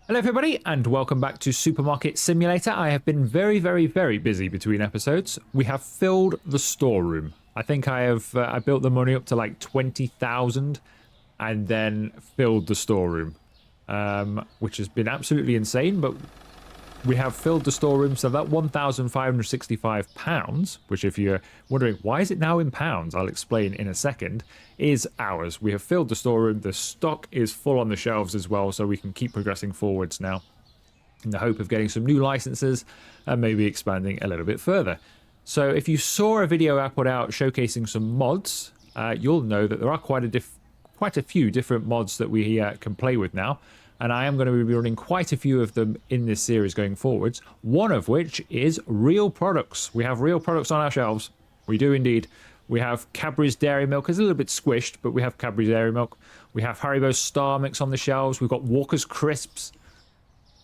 Hello everybody and welcome back to Supermarket Simulator. I have been very busy between episodes. We have filled the storeroom. I think I built the money up to like 20,000 and then filled the storeroom, which has been absolutely insane, but we have filled the storeroom, so that £1,565, which if you're wondering why is it now in pounds, I'll explain in a second, is ours. We have filled the storeroom. The stock is full on the shelves as well, so we can keep progressing forwards now in the hope of getting some new licenses and maybe expanding a little bit further. So if you saw a video I put out showcasing some mods, you'll know that there are quite a few different mods that we can play with now. And I am going to be running quite a few of them in this series going forwards, one of which is real products. We have real products on our shelves. We do indeed. We have Cadbury's Dairy Milk. It's a little bit squished, but we have Cadbury's Dairy Milk. We have Haribo's Star Mix on the shelves. We've got Walker's Crisps.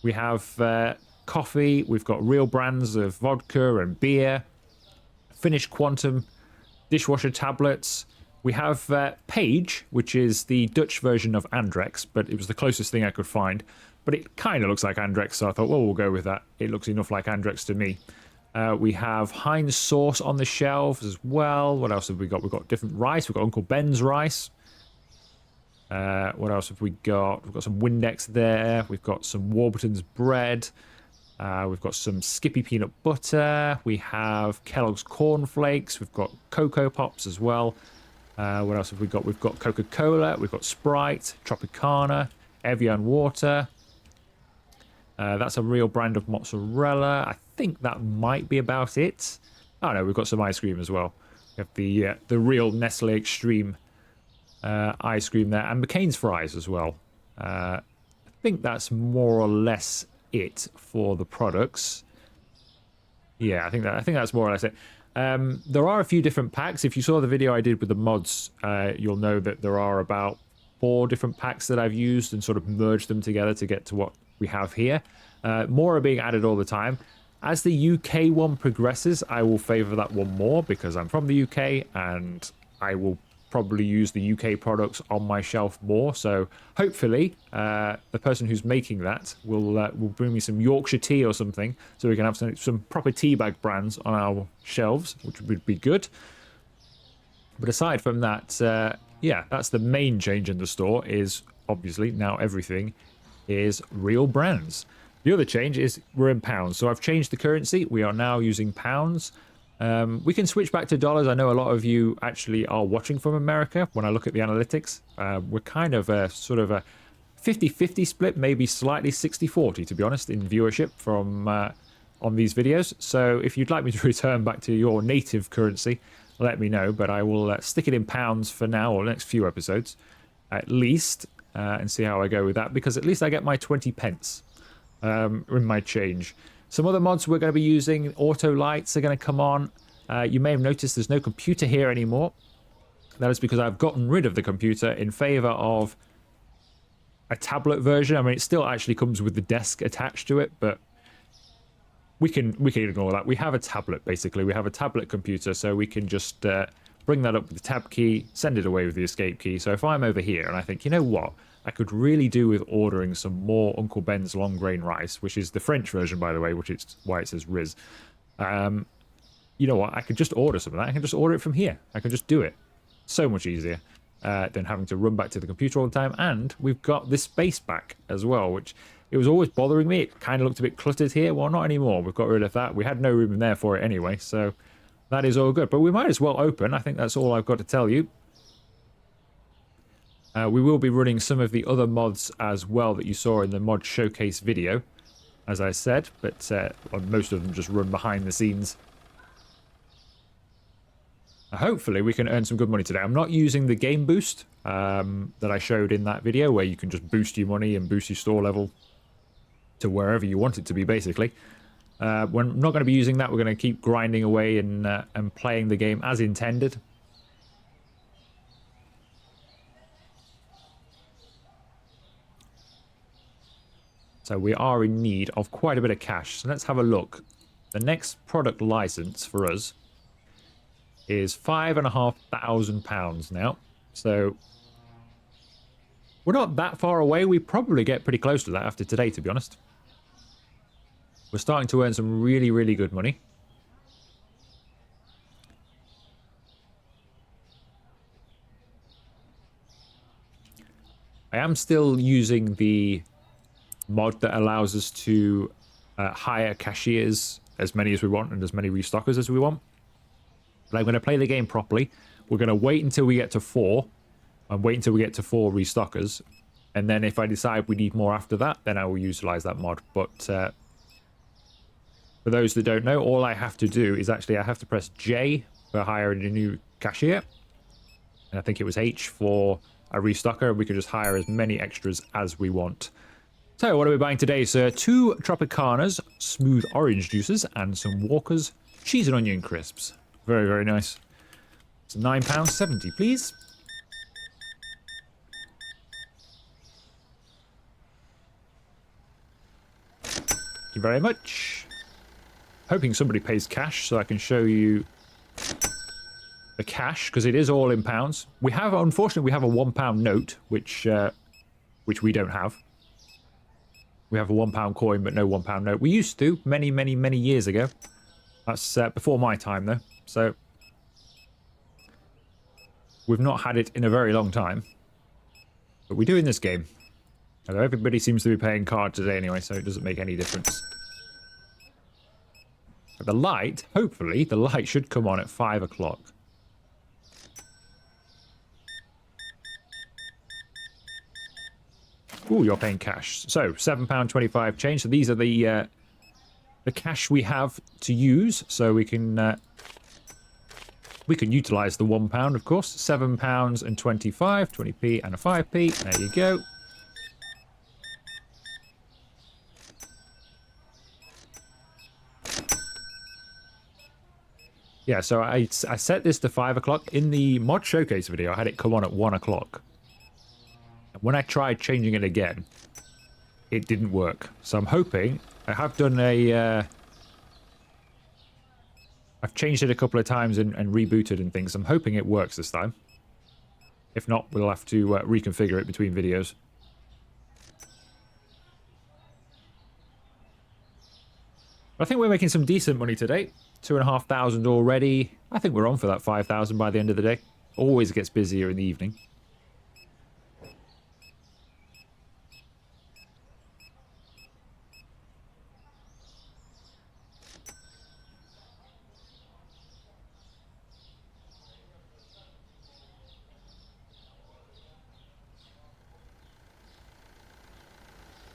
We have coffee. We've got real brands of vodka and beer. Finished Quantum dishwasher tablets. We have Page, which is the Dutch version of Andrex, but it was the closest thing I could find. But it kind of looks like Andrex, so I thought, well, we'll go with that. It looks enough like Andrex to me. We have Heinz sauce on the shelves as well. What else have we got? We've got different rice. We've got Uncle Ben's rice. What else have we got? We've got some Windex there. We've got some Warburton's bread. We've got some Skippy peanut butter. We have Kellogg's cornflakes. We've got Cocoa Pops as well. What else have we got? We've got Coca-Cola, we've got Sprite, Tropicana, Evian water. That's a real brand of mozzarella. I think that might be about it. Oh no, we've got some ice cream as well. We have the real Nestle Extreme ice cream there, and McCain's fries as well. I think that's more or less it for the products. Yeah, I think that's more or less it. There are a few different packs. If you saw the video I did with the mods, you'll know that there are about 4 different packs that I've used and sort of merged them together to get to what we have here. More are being added all the time. As the UK one progresses, I will favour that one more because I'm from the UK and I will probably use the UK products on my shelf more. So hopefully the person who's making that will bring me some Yorkshire tea or something so we can have some proper tea bag brands on our shelves, which would be good. But aside from that, yeah, that's the main change in the store, is obviously now everything is real brands. The other change is we're in pounds. So I've changed the currency. We are now using pounds. We can switch back to dollars. I know a lot of you actually are watching from America. When I look at the analytics, we're kind of a sort of a 50-50 split, maybe slightly 60-40 to be honest, in viewership from on these videos. So if you'd like me to return back to your native currency, let me know. But I will stick it in pounds for now, or the next few episodes at least, and see how I go with that, because at least I get my 20 pence in my change. Some other mods we're going to be using, auto lights are going to come on. You may have noticed there's no computer here anymore. That is because I've gotten rid of the computer in favour of a tablet version. I mean, it still actually comes with the desk attached to it, but we can ignore that. We have a tablet, basically. We have a tablet computer, so we can just bring that up with the tab key, send it away with the escape key. So if I'm over here and I think, you know what, I could really do with ordering some more Uncle Ben's long grain rice, which is the French version, by the way, which is why it says Riz. You know what, I could just order some of that. I can just order it from here. I can just do it. So much easier than having to run back to the computer all the time. And we've got this space back as well, which it was always bothering me. It kind of looked a bit cluttered here. Well, not anymore. We've got rid of that. We had no room in there for it anyway, so that is all good. But we might as well open. I think that's all I've got to tell you. We will be running some of the other mods as well that you saw in the mod showcase video, as I said, but most of them just run behind the scenes. Hopefully we can earn some good money today. I'm not using the game boost that I showed in that video, where you can just boost your money and boost your store level to wherever you want it to be, basically. We're not going to be using that. We're going to keep grinding away and playing the game as intended. So we are in need of quite a bit of cash. So let's have a look. The next product license for us is £5,500 now. So We're not that far away. We probably get pretty close to that after today, to be honest. We're starting to earn some really, really good money. I am still using the mod that allows us to hire cashiers, as many as we want, and as many restockers as we want. But I'm going to play the game properly. We're going to wait until we get to 4, and wait until we get to 4 restockers. And then if I decide we need more after that, then I will utilize that mod. But for those that don't know, all I have to do is actually I have to press J for hiring a new cashier. And I think it was H for a restocker. We can just hire as many extras as we want. So what are we buying today, sir? 2 Tropicanas, smooth orange juices, and some Walker's cheese and onion crisps. Very, very nice. It's £9.70, please. Thank you very much. Hoping somebody pays cash so I can show you the cash, because it is all in pounds. We have, unfortunately, we have a £1 note, which we don't have. We have a £1 coin, but no £1 note. We used to many, many, many years ago. That's before my time, though. So we've not had it in a very long time. But we do in this game. Although everybody seems to be paying card today anyway, so it doesn't make any difference. But the light, hopefully, the light should come on at 5 o'clock. Ooh, you're paying cash. So, £7.25 change. So these are the cash we have to use. So we can utilise the £1, of course. £7.25, 20p and a 5p. There you go. Yeah, so I set this to 5 o'clock. In the mod showcase video, I had it come on at 1 o'clock. When I tried changing it again, it didn't work. So I'm hoping, I have done I've changed it a couple of times and rebooted and things. I'm hoping it works this time. If not, we'll have to reconfigure it between videos. But I think we're making some decent money today. 2,500 already. I think we're on for that 5,000 by the end of the day. Always gets busier in the evening.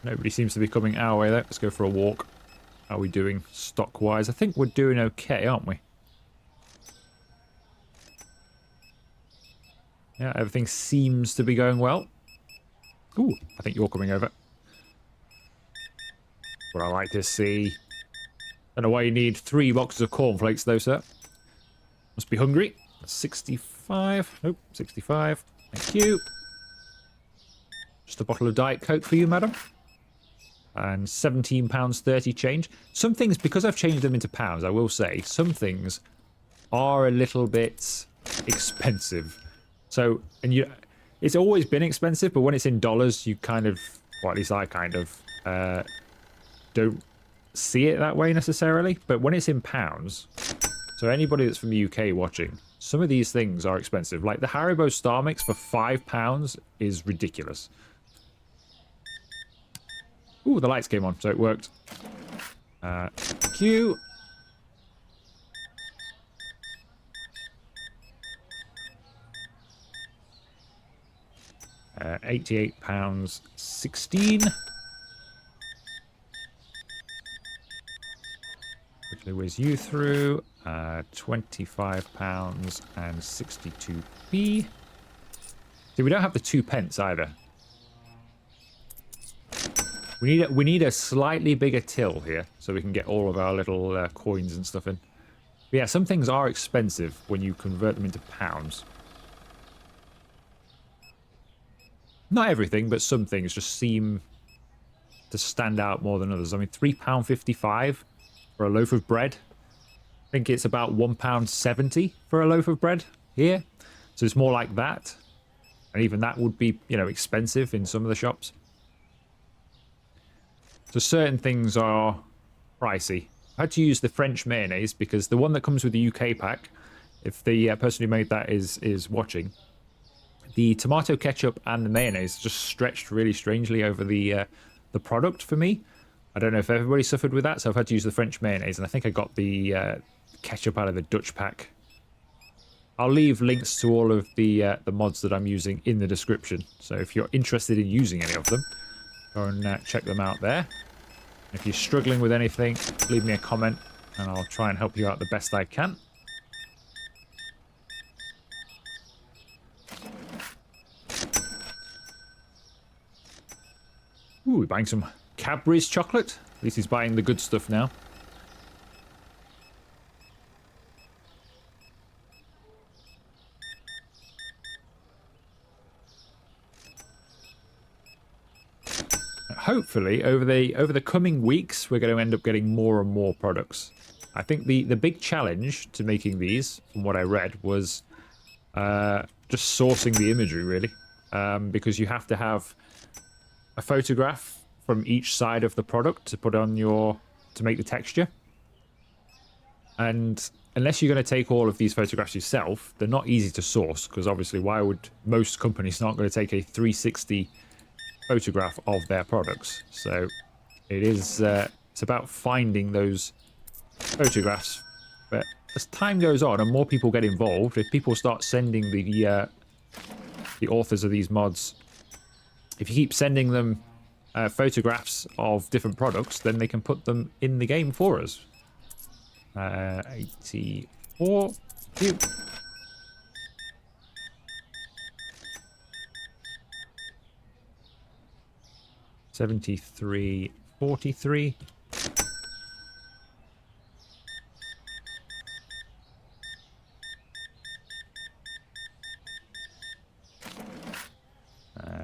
Nobody seems to be coming our way, though. Let's go for a walk. How are we doing stock-wise? I think we're doing okay, aren't we? Yeah, everything seems to be going well. Ooh, I think you're coming over. What I like to see. Don't know why you need 3 boxes of cornflakes, though, sir. Must be hungry. 65. Nope, 65. Thank you. Just a bottle of Diet Coke for you, madam. And £17.30 change. Some things, because I've changed them into pounds, I will say, some things are a little bit expensive. So, and it's always been expensive, but when it's in dollars, you kind of, or at least I kind of, don't see it that way necessarily. But when it's in pounds, so anybody that's from the UK watching, some of these things are expensive. Like the Haribo Star Mix for £5 is ridiculous. Ooh, the lights came on, so it worked. Q. £88.16. Quickly whiz you through. £25.62p. See, we don't have the 2 pence either. We need a slightly bigger till here so we can get all of our little coins and stuff in. But yeah, some things are expensive when you convert them into pounds. Not everything, but some things just seem to stand out more than others. I mean, £3.55 for a loaf of bread. I think it's about £1.70 for a loaf of bread here. So it's more like that. And even that would be, you know, expensive in some of the shops. So certain things are pricey. I had to use the French mayonnaise because the one that comes with the UK pack, if the person who made that is watching, the tomato ketchup and the mayonnaise just stretched really strangely over the product for me. I don't know if everybody suffered with that, so I've had to use the French mayonnaise, and I think I got the ketchup out of the Dutch pack. I'll leave links to all of the mods that I'm using in the description, so if you're interested in using any of them, go and check them out there. If you're struggling with anything, leave me a comment, and I'll try and help you out the best I can. Ooh, we're buying some Cadbury's chocolate. At least he's buying the good stuff now. Hopefully, over the coming weeks, we're going to end up getting more and more products. I think the big challenge to making these, from what I read, was just sourcing the imagery, really. Because you have to have a photograph from each side of the product to put on to make the texture. And unless you're going to take all of these photographs yourself, they're not easy to source, because obviously why would most companies not going to take a 360 photograph of their products? So it is it's about finding those photographs. But as time goes on and more people get involved, if people start sending the authors of these mods, if you keep sending them photographs of different products, then they can put them in the game for us. 84. Phew. $73.43.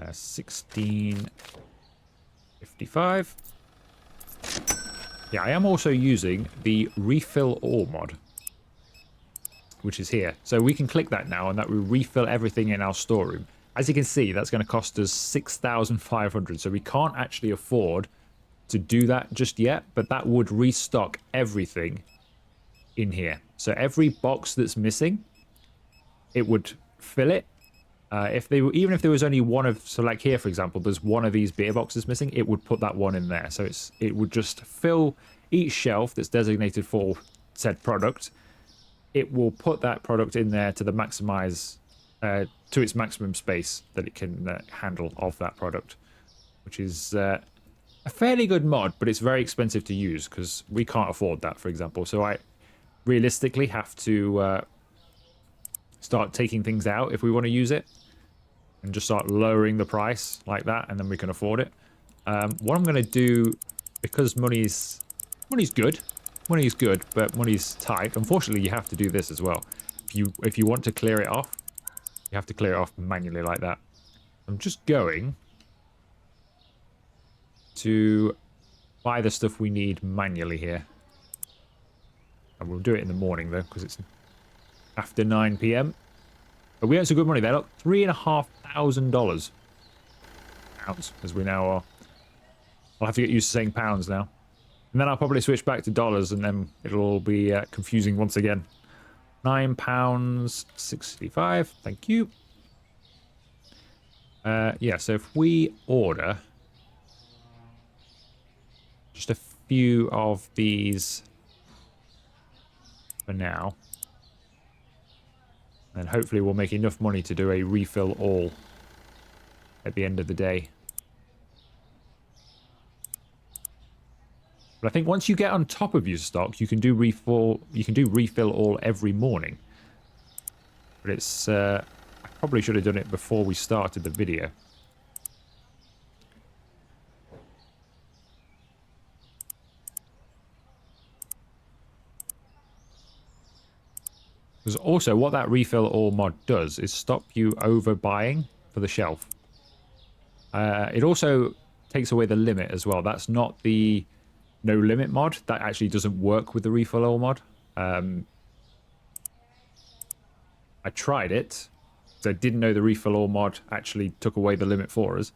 $16.55. Yeah, I am also using the refill all mod, which is here. So we can click that now, and that will refill everything in our storeroom. As you can see, that's going to cost us 6,500. So we can't actually afford to do that just yet, but that would restock everything in here. So every box that's missing, it would fill it. Even if there was only one of, so like here, for example, there's one of these beer boxes missing, it would put that one in there. So it would just fill each shelf that's designated for said product. It will put that product in there to the maximize, to its maximum space that it can handle of that product, which is a fairly good mod, but it's very expensive to use because we can't afford that, for example. So I realistically have to start taking things out if we want to use it, and just start lowering the price like that, and then we can afford it. What I'm going to do, because money's good, but money's tight. Unfortunately, you have to do this as well. If you want to clear it off, you have to clear it off manually like that. I'm just going to buy the stuff we need manually here, and we'll do it in the morning though, because it's after 9 p.m. But we earned some good money there. Look, $3,500 pounds, as we now are. I'll have to get used to saying pounds now, and then I'll probably switch back to dollars, and then it'll all be confusing once again. £9.65. Thank you. Yeah, so if we order just a few of these for now, and hopefully we'll make enough money to do a refill all at the end of the day. But I think once you get on top of your stock, you can do refill all every morning. But it's I probably should have done it before we started the video. Because also what that refill all mod does is stop you overbuying for the shelf. It also takes away the limit as well. That's not the no limit mod. That actually doesn't work with the refill all mod. I tried it. I didn't know the refill all mod actually took away the limit for us.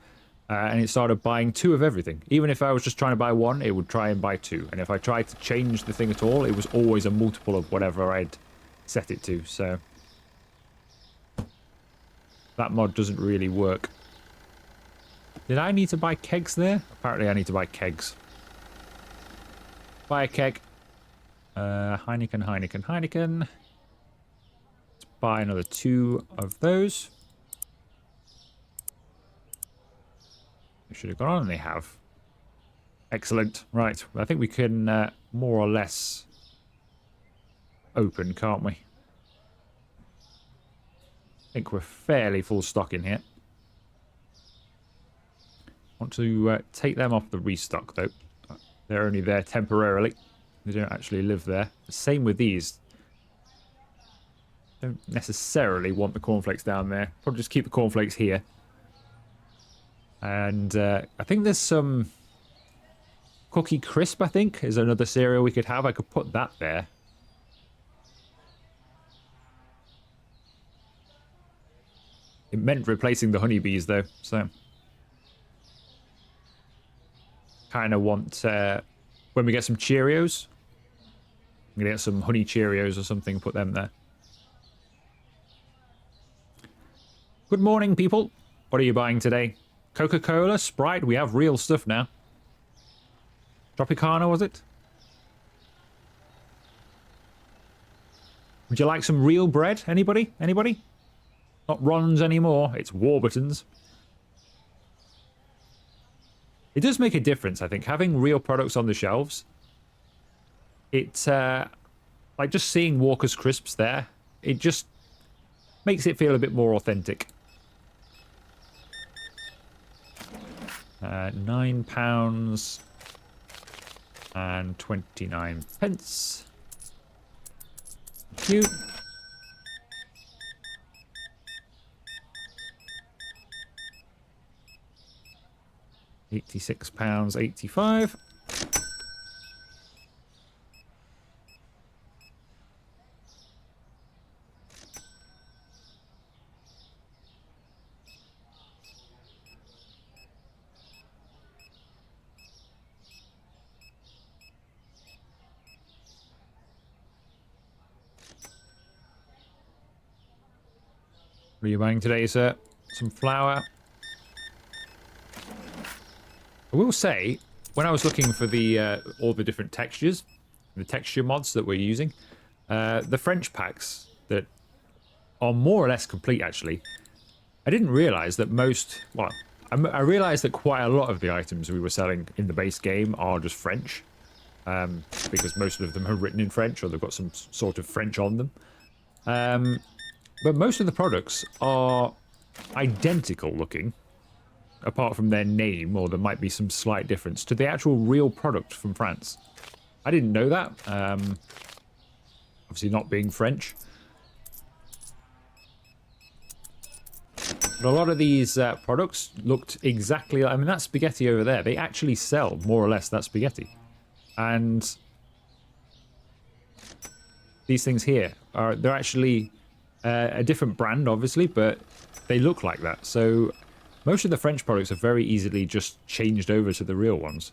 And it started buying 2 of everything. Even if I was just trying to buy 1, it would try and buy 2. And if I tried to change the thing at all, it was always a multiple of whatever I'd set it to. So that mod doesn't really work. Did I need to buy kegs there? Apparently I need to buy kegs. Buy a keg. Heineken. Let's buy another 2 of those. They should have gone on, and they have. Excellent. Right, I think we can more or less open, can't we? I think we're fairly full stock in here. Want to take them off the restock, though. They're only there temporarily. They don't actually live there. Same with these. Don't necessarily want the cornflakes down there. Probably just keep the cornflakes here. And I think there's some Cookie Crisp, I think, is another cereal we could have. I could put that there. It meant replacing the honeybees, though, so... kind of want, when we get some Cheerios, I'm going to get some honey Cheerios or something, put them there. Good morning, people. What are you buying today? Coca-Cola, Sprite, we have real stuff now. Tropicana, was it? Would you like some real bread? Anybody? Anybody? Not Ron's anymore, it's Warburton's. It does make a difference, I think, having real products on the shelves. It's, like just seeing Walker's Crisps there, it just makes it feel a bit more authentic. £9 and 29 pence. Thank you. £86.85. What are you buying today, sir? Some flour. I will say, when I was looking for the all the different textures, the texture mods that we're using, the French packs that are more or less complete, actually, I didn't realize that most... well, I realized that quite a lot of the items we were selling in the base game are just French, because most of them are written in French, or they've got some sort of French on them. But most of the products are identical looking, apart from their name, or there might be some slight difference, to the actual real product from France. I didn't know that, obviously not being French. But a lot of these products looked exactly... I mean, that spaghetti over there, they actually sell, more or less, that spaghetti. And these things here, they're actually a different brand, obviously, but they look like that. So most of the French products are very easily just changed over to the real ones,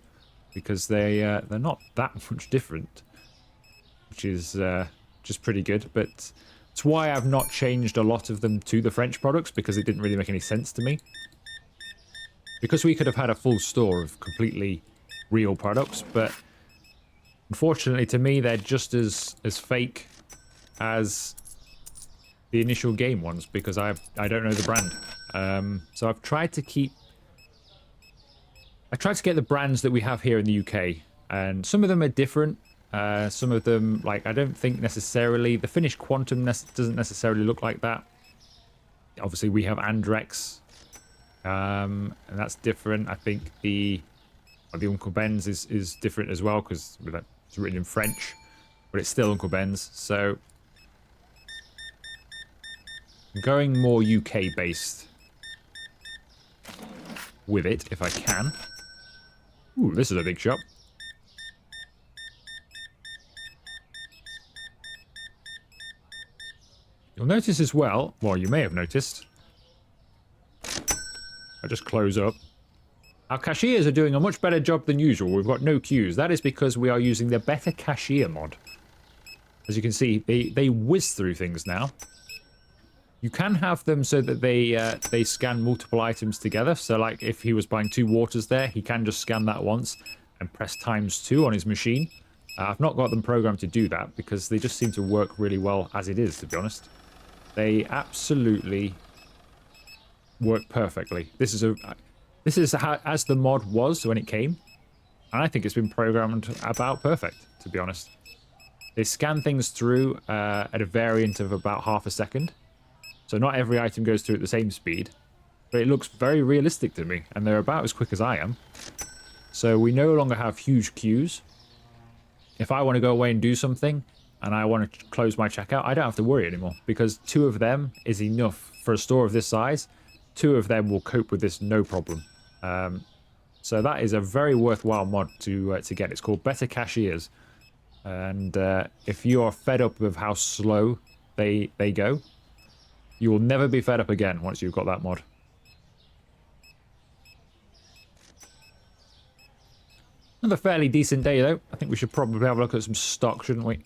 because they're not that much different, which is just pretty good. But it's why I've not changed a lot of them to the French products, because it didn't really make any sense to me. Because we could have had a full store of completely real products, but unfortunately to me they're just as fake as the initial game ones, because I don't know the brand. So I've tried to keep... I tried to get the brands that we have here in the UK, and some of them are different. Some of them, like, I don't think necessarily... The Finnish Quantum doesn't necessarily look like that. Obviously, we have Andrex, and that's different. I think the Uncle Ben's is different as well, because it's written in French, but it's still Uncle Ben's. So I'm going more UK-based with it, if I can. Ooh, this is a big shop. You'll notice as well, you may have noticed, I just close up. Our cashiers are doing a much better job than usual. We've got no queues. That is because we are using the Better Cashier mod. As you can see, they whiz through things now. You can have them so that they scan multiple items together. So like if he was buying 2 waters there, he can just scan that once and press ×2 on his machine. I've not got them programmed to do that because they just seem to work really well as it is, to be honest. They absolutely work perfectly. This is how, as the mod was when it came. And I think it's been programmed about perfect, to be honest. They scan things through at a variant of about half a second. So not every item goes through at the same speed. But it looks very realistic to me. And they're about as quick as I am. So we no longer have huge queues. If I want to go away and do something, and I want to close my checkout, I don't have to worry anymore. Because 2 of them is enough for a store of this size. 2 of them will cope with this no problem. So that is a very worthwhile mod to get. It's called Better Cashiers. And if you are fed up with how slow they go, you will never be fed up again once you've got that mod. Another fairly decent day though. I think we should probably have a look at some stock, shouldn't we?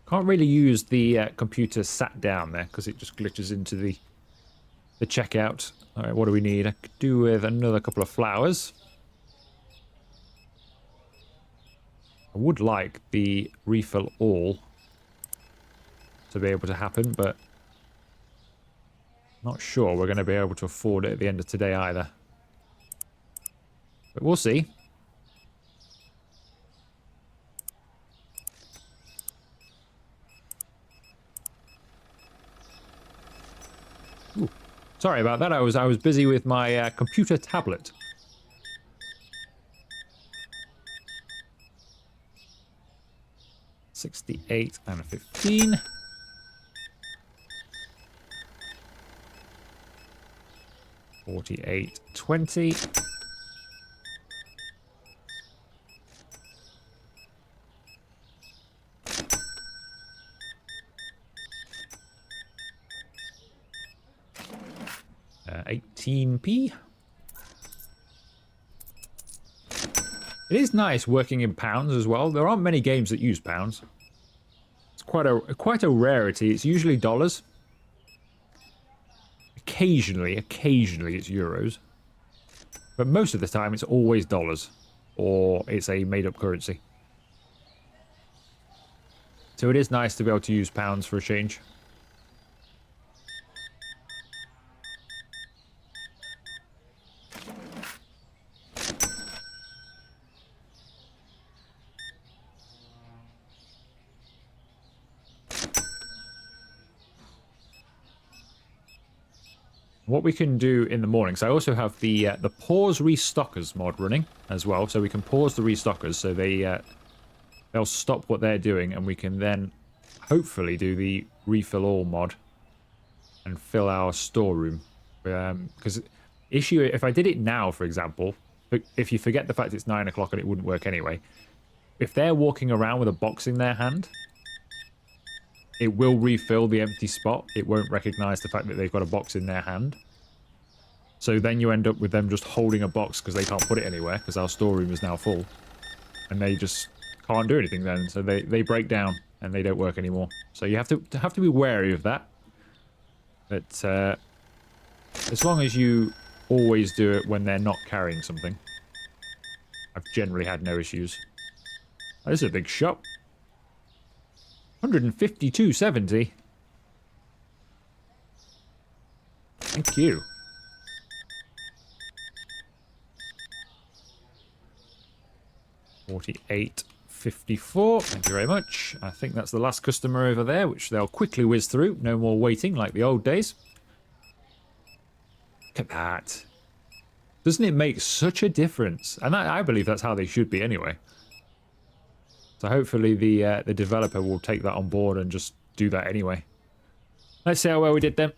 Can't really use the computer sat down there because it just glitches into the checkout. All right, what do we need? I could do with another couple of flowers. I would like the refill all to be able to happen, but not sure we're going to be able to afford it at the end of today either. But we'll see. Ooh, sorry about that. I was busy with my computer tablet. $68 and $15. $48.20. $18p. It is nice working in pounds as well. There aren't many games that use pounds. It's quite a rarity. It's usually dollars. Occasionally it's euros. But most of the time it's always dollars. Or it's a made-up currency. So it is nice to be able to use pounds for a change. What we can do in the morning, so I also have the pause restockers mod running as well, so we can pause the restockers so they'll stop what they're doing, and we can then hopefully do the refill all mod and fill our storeroom. Because issue, if I did it now, for example, if you forget the fact it's 9 o'clock and it wouldn't work anyway, if they're walking around with a box in their hand, it will refill the empty spot. It won't recognize the fact that they've got a box in their hand. So then you end up with them just holding a box because they can't put it anywhere because our storeroom is now full. And they just can't do anything then. So they break down and they don't work anymore. So you have to be wary of that. But as long as you always do it when they're not carrying something, I've generally had no issues. Oh, this is a big shop. 152.70. Thank you. $48.54. Thank you very much. I think that's the last customer over there, which they'll quickly whiz through. No more waiting like the old days. Look at that. Doesn't it make such a difference? And I believe that's how they should be anyway. So hopefully the developer will take that on board and just do that anyway. Let's see how well we did then.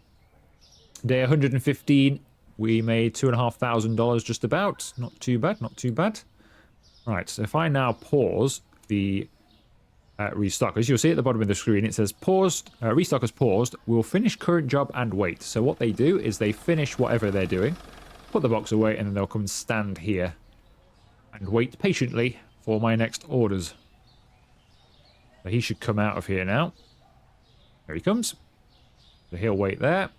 Day 115, we made $2,500 just about. Not too bad, not too bad. Right, so if I now pause the restockers, you'll see at the bottom of the screen it says paused, restockers paused, will finish current job and wait. So what they do is they finish whatever they're doing. put the box away, and then they'll come and stand here and wait patiently for my next orders. So he should come out of here now. There he comes. So he'll wait there.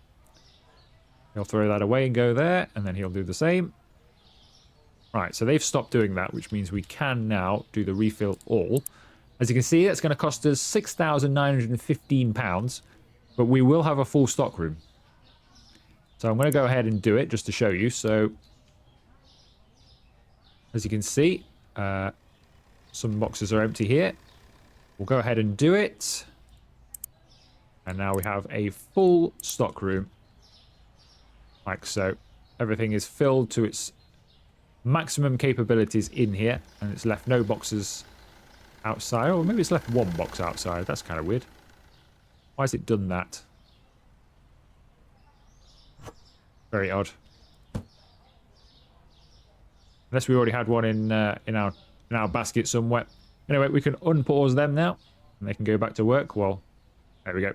He'll throw that away and go there, and then he'll do the same. Right, so they've stopped doing that, which means we can now do the refill all. As you can see, that's going to cost us £6,915, but we will have a full stock room. So I'm going to go ahead and do it just to show you. So, as you can see, some boxes are empty here. We'll go ahead and do it. And now we have a full stock room. Like so. Everything is filled to its maximum capabilities in here. And it's left no boxes outside. Or maybe it's left one box outside. That's kind of weird. Why has it done that? Very odd. Unless we already had one in our basket somewhere. Anyway, we can unpause them now. And they can go back to work. Well, there we go.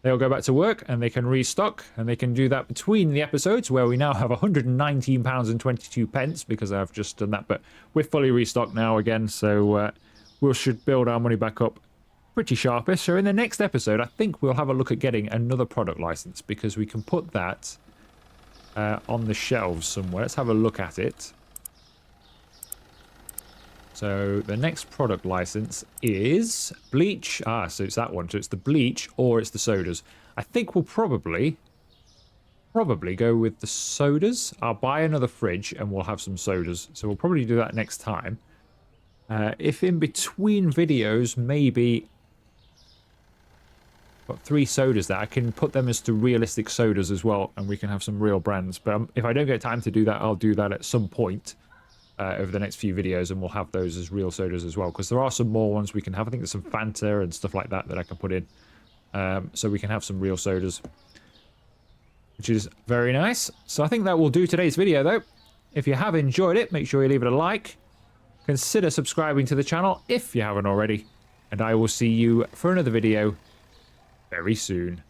They'll go back to work and they can restock. And they can do that between the episodes where we now have £119.22 because I've just done that. But we're fully restocked now again. So we should build our money back up pretty sharpish. So in the next episode, I think we'll have a look at getting another product license because we can put that on the shelves somewhere. Let's have a look at it. So the next product license is bleach. So it's that one. So it's the bleach or it's the sodas. I think we'll probably go with the sodas. I'll buy another fridge and we'll have some sodas. So we'll probably do that next time. If in between videos, maybe got 3 sodas there. I can put them as to realistic sodas as well, and we can have some real brands. But if I don't get time to do that, I'll do that at some point over the next few videos, and we'll have those as real sodas as well. Because there are some more ones we can have. I think there's some Fanta and stuff like that that I can put in. So we can have some real sodas, which is very nice. So I think that will do today's video, though. If you have enjoyed it, make sure you leave it a like. Consider subscribing to the channel if you haven't already. And I will see you for another video very soon.